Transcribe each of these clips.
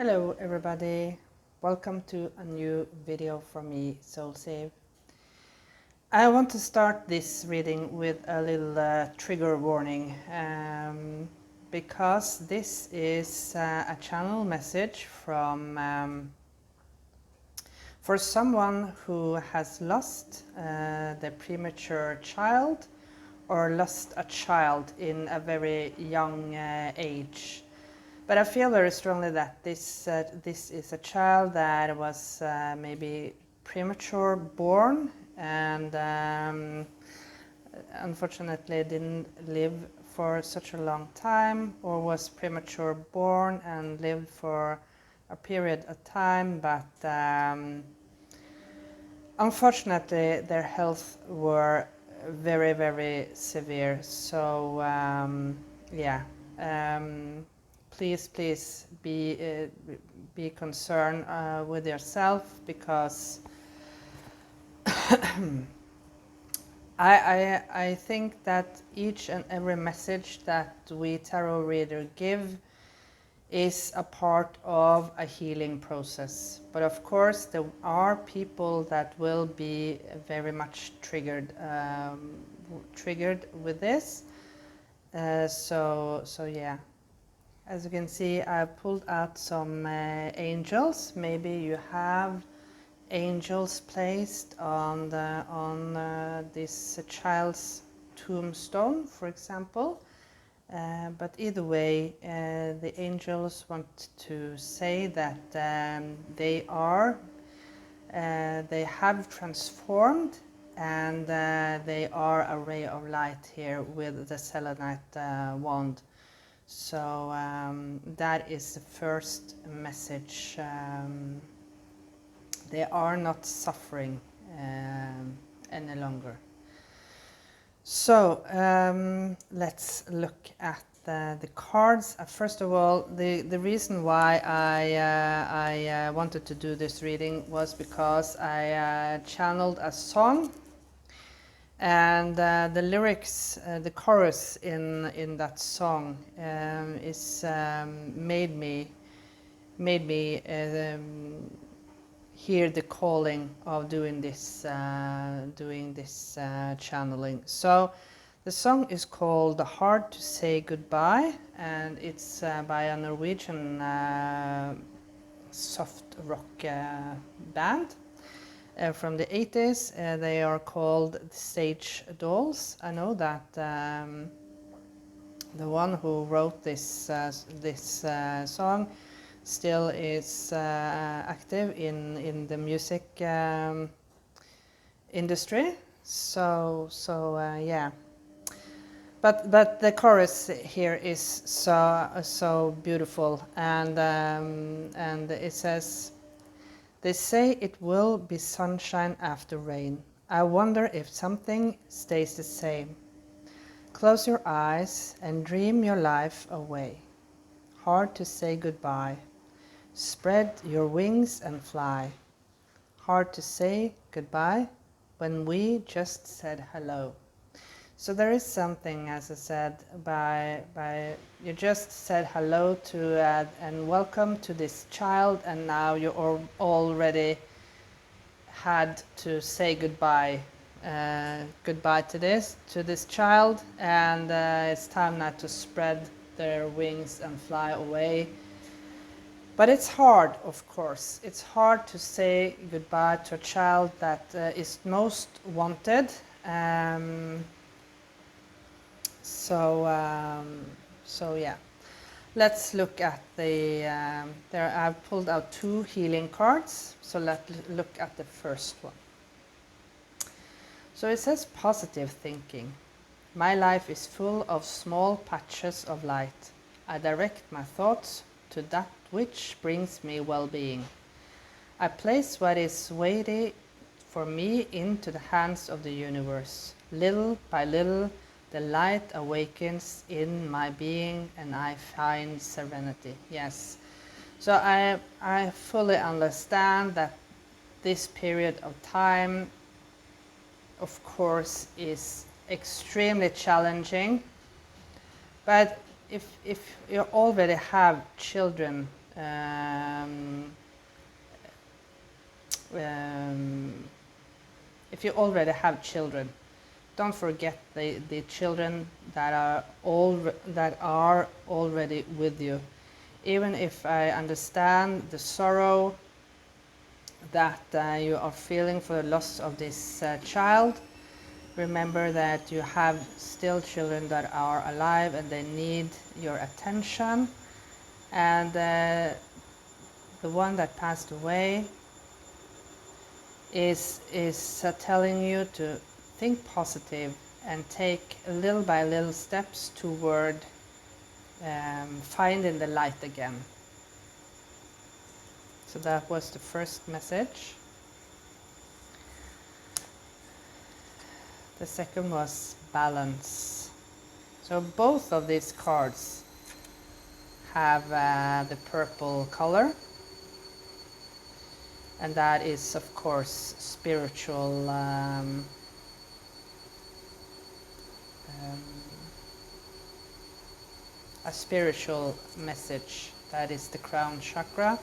Hello everybody, welcome to a new video from me, SoulSave. I want to start this reading with a little trigger warning because this is a channel message from for someone who has lost their premature child or lost a child in a very young age. But I feel very strongly that this is a child that was maybe premature born and unfortunately didn't live for such a long time, or was premature born and lived for a period of time, but unfortunately their health were very, very severe. So yeah. Please be concerned with yourself, because I think that each and every message that we tarot reader give is a part of a healing process. But of course there are people that will be very much triggered with this. So yeah. As you can see, I pulled out some angels. Maybe you have angels placed on this child's tombstone, for example. But either way, the angels want to say that they have transformed, and they are a ray of light here with the selenite wand. So that is the first message. They are not suffering any longer. So let's look at the cards. First of all, the reason why I wanted to do this reading was because I channeled a song. And the lyrics, the chorus in that song is made me hear the calling of doing this channeling. So the song is called "Hard to Say Goodbye," and it's by a Norwegian soft rock band. From the 80s. They are called the Stage Dolls. I know that the one who wrote this song still is active in the music industry. So yeah. But the chorus here is so beautiful, and it says, "They say it will be sunshine after rain. I wonder if something stays the same. Close your eyes and dream your life away. Hard to say goodbye. Spread your wings and fly. Hard to say goodbye when we just said hello." So there is something, as I said, by you just said hello to and welcome to this child, and now you already had to say goodbye to this child, and it's time now to spread their wings and fly away. But it's hard, of course. It's hard to say goodbye to a child that is most wanted. So yeah, let's look at the there. I've pulled out 2 healing cards, so let's look at the first one. So it says positive thinking. My life is full of small patches of light. I direct my thoughts to that which brings me well-being. I place what is weighty for me into the hands of the universe. Little by little, the light awakens in my being, and I find serenity. Yes. So I fully understand that this period of time, of course, is extremely challenging. But if you already have children um, if you already have children, don't forget the children that are already with you. Even if I understand the sorrow that you are feeling for the loss of this child, remember that you have still children that are alive and they need your attention. And the one that passed away is telling you to think positive and take little by little steps toward finding the light again. So that was the first message. The second was balance. So both of these cards have the purple color, and that is of course spiritual a spiritual message. That is the crown chakra,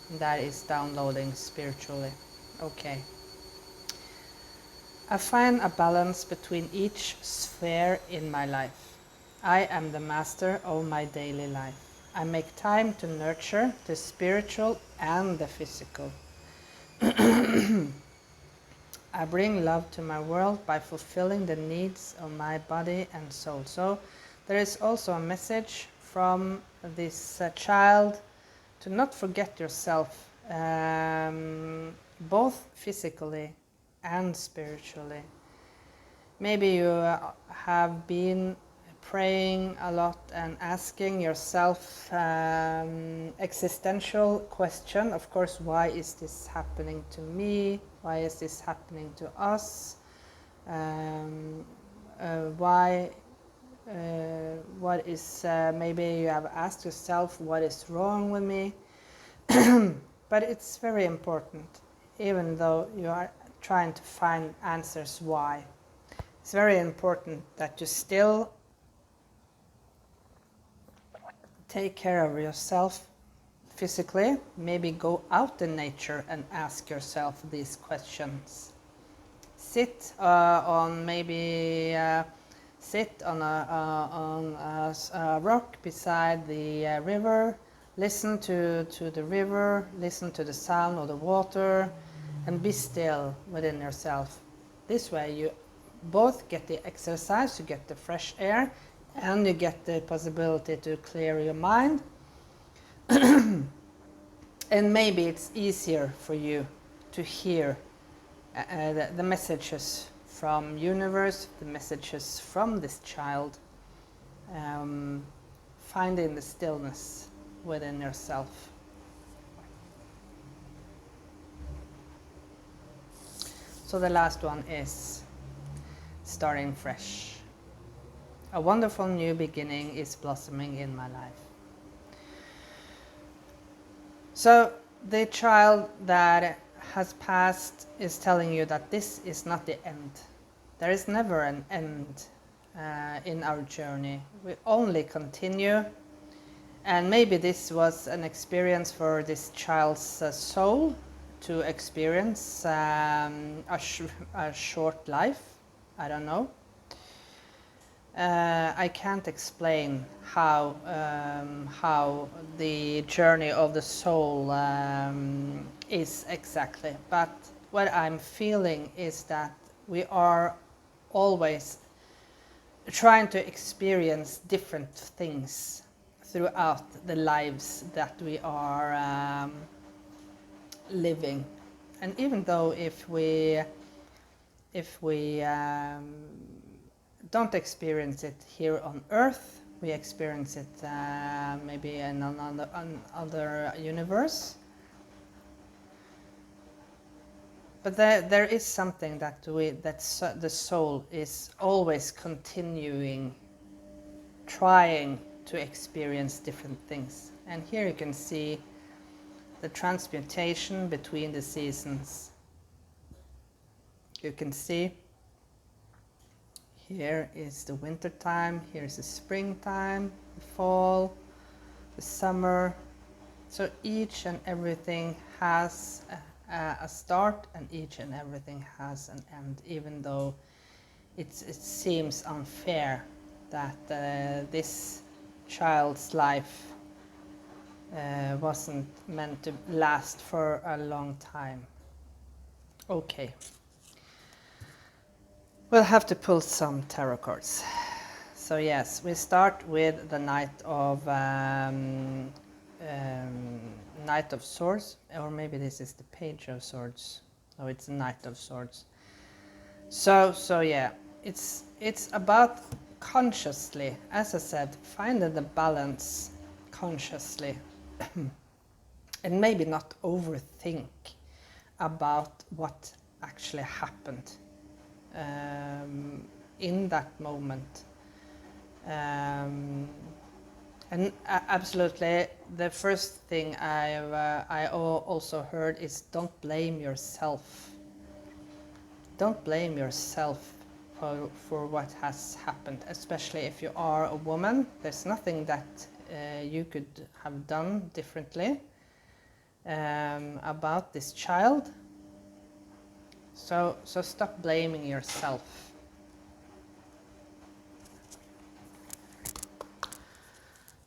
and that is downloading spiritually. Okay. I find a balance between each sphere in my life. I am the master of my daily life. I make time to nurture the spiritual and the physical. I bring love to my world by fulfilling the needs of my body and soul. So there is also a message from this child to not forget yourself, both physically and spiritually. Maybe you have been praying a lot and asking yourself existential question, of course, why is this happening to me? Why is this happening to us? What is, maybe you have asked yourself, what is wrong with me? But it's very important, even though you are trying to find answers why. It's very important that you still take care of yourself physically. Maybe go out in nature and ask yourself these questions. Sit on a rock beside the river. Listen to the river. Listen to the sound of the water, and be still within yourself. This way you both get the exercise, you get the fresh air, and you get the possibility to clear your mind. And maybe it's easier for you to hear the messages from universe, the messages from this child, finding the stillness within yourself. So the last one is starting fresh. A wonderful new beginning is blossoming in my life. So the child that has passed is telling you that this is not the end. There is never an end in our journey. We only continue. And maybe this was an experience for this child's soul to experience a short life. I don't know. I can't explain how the journey of the soul is exactly, but what I'm feeling is that we are always trying to experience different things throughout the lives that we are living. And even though if we don't experience it here on Earth, we experience it maybe in another universe. But there is something that the soul is always continuing, trying to experience different things. And here you can see the transmutation between the seasons. You can see here is the winter time, here is the springtime, the fall, the summer, So each and everything has a start, and each and everything has an end, even though it seems unfair that this child's life wasn't meant to last for a long time. Okay. We'll have to pull some tarot cards. So yes, we start with the Knight of Swords, or maybe this is the Page of Swords. No, it's the Knight of Swords. So yeah, it's about consciously, as I said, finding the balance consciously, and maybe not overthink about what actually happened in that moment. And absolutely, the first thing I also heard is don't blame yourself. Don't blame yourself for what has happened, especially if you are a woman. There's nothing that you could have done differently about this child. So stop blaming yourself.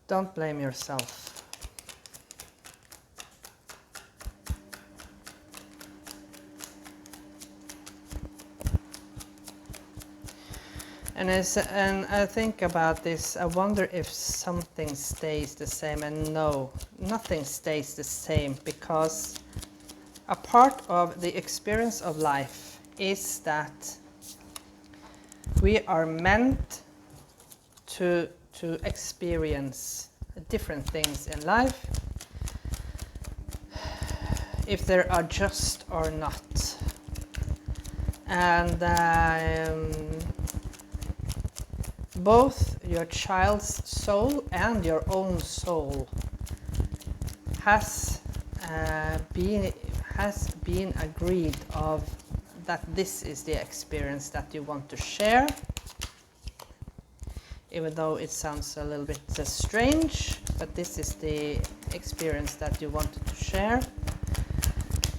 Don't blame yourself. And I think about this, I wonder if something stays the same, and no, nothing stays the same, because a part of the experience of life is that we are meant to experience different things in life, if they are just or not. And both your child's soul and your own soul has been agreed of that this is the experience that you want to share, even though it sounds a little bit strange, but this is the experience that you wanted to share.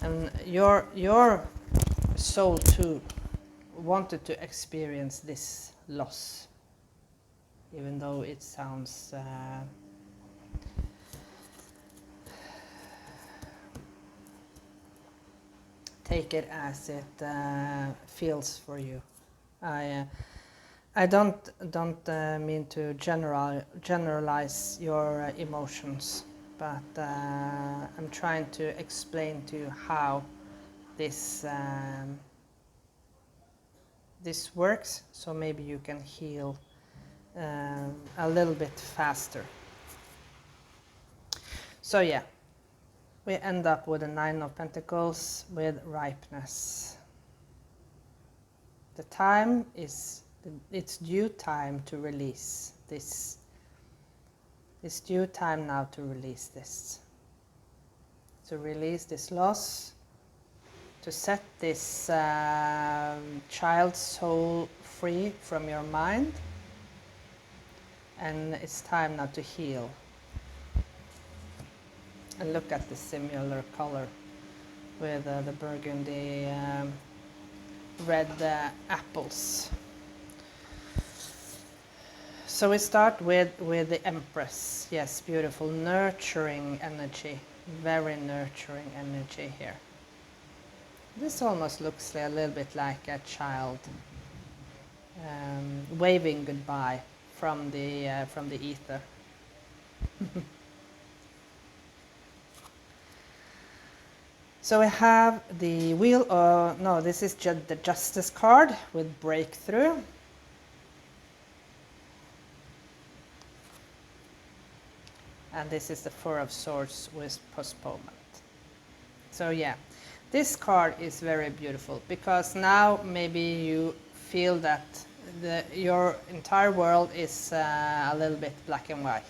And your soul too wanted to experience this loss, even though it sounds take it as it feels for you. I don't mean to generalize your emotions, but I'm trying to explain to you how this this works, so maybe you can heal a little bit faster. So yeah, we end up with a Nine of Pentacles with ripeness. The time is, it's due time to release this. It's due time now to release this. To release this loss, to set this child's soul free from your mind. And it's time now to heal. And look at the similar color with the burgundy red apples. So we start with the Empress. Yes, beautiful, nurturing energy, very nurturing energy here. This almost looks a little bit like a child waving goodbye from the ether. So we have the wheel of, no, this is just the Justice card with breakthrough. And this is the Four of Swords with postponement. So yeah, this card is very beautiful, because now maybe you feel that your entire world is a little bit black and white.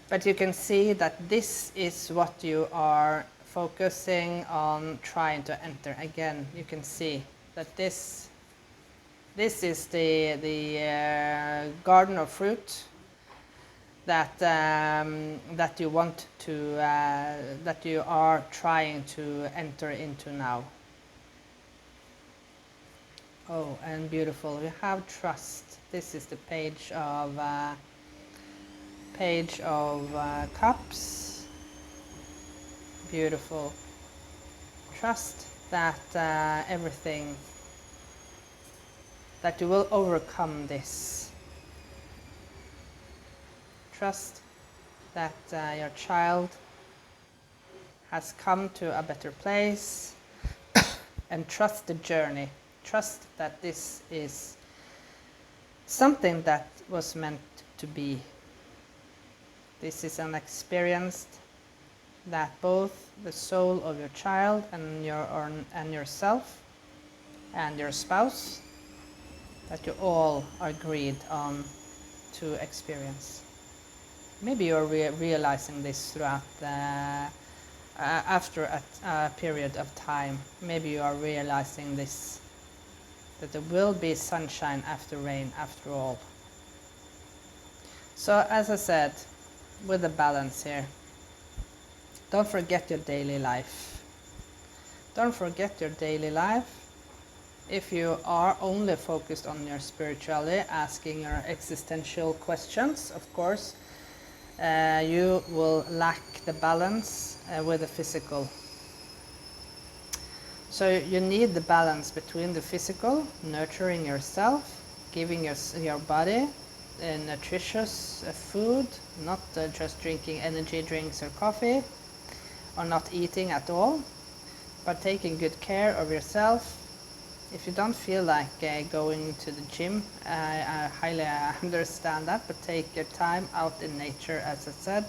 But you can see that this is what you are focusing on trying to enter. Again, you can see that this is the garden of fruit. that you want to that you are trying to enter into now. Oh, and beautiful. We have trust. This is the page of cups. Beautiful. Trust that everything, that you will overcome this. Trust that your child has come to a better place, and trust the journey. Trust that this is something that was meant to be. This is an experience that both the soul of your child and yourself and your spouse, that you all agreed on to experience. Maybe you're realizing this throughout after a period of time. Maybe you are realizing this, that there will be sunshine after rain after all. So as I said, with the balance here, don't forget your daily life. Don't forget your daily life. If you are only focused on your spirituality, asking your existential questions, of course, you will lack the balance with the physical. So you need the balance between the physical, nurturing yourself, giving your body nutritious food, not just drinking energy drinks or coffee, or not eating at all, but taking good care of yourself. If you don't feel like going to the gym, I highly understand that, but take your time out in nature, as I said.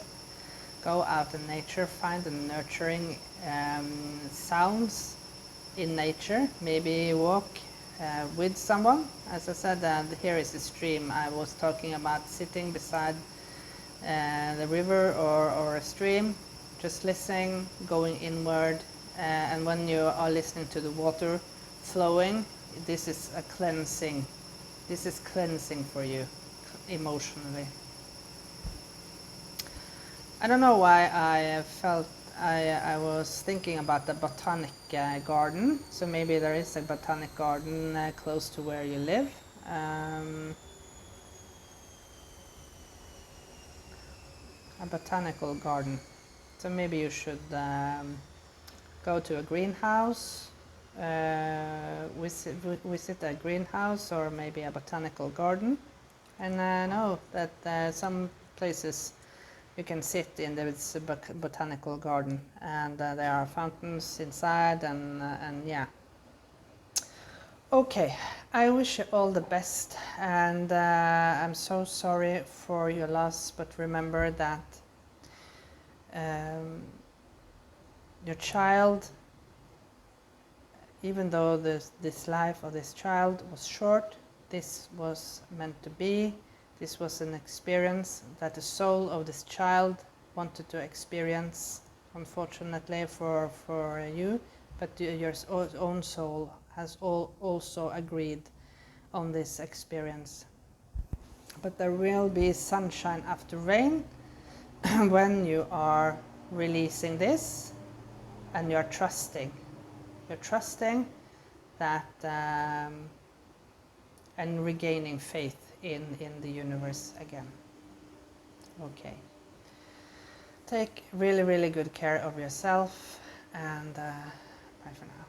Go out in nature, find the nurturing sounds in nature. Maybe walk with someone. As I said, here is the stream. I was talking about sitting beside the river or a stream, just listening, going inward, and when you are listening to the water flowing, this is a cleansing. This is cleansing for you emotionally. I don't know why I felt I was thinking about the botanic garden. So maybe there is a botanic garden close to where you live. A botanical garden. So maybe you should go to a greenhouse, visit a greenhouse or maybe a botanical garden. And I know that some places you can sit in this botanical garden, and there are fountains inside, and yeah. Okay, I wish you all the best, and I'm so sorry for your loss, but remember that your child, even though this life of this child was short, this was meant to be. This was an experience that the soul of this child wanted to experience, unfortunately for you, but your own soul has also agreed on this experience. But there will be sunshine after rain when you are releasing this and you're trusting. You're trusting that and regaining faith in the universe again. Okay. Take really, really good care of yourself, and bye for now.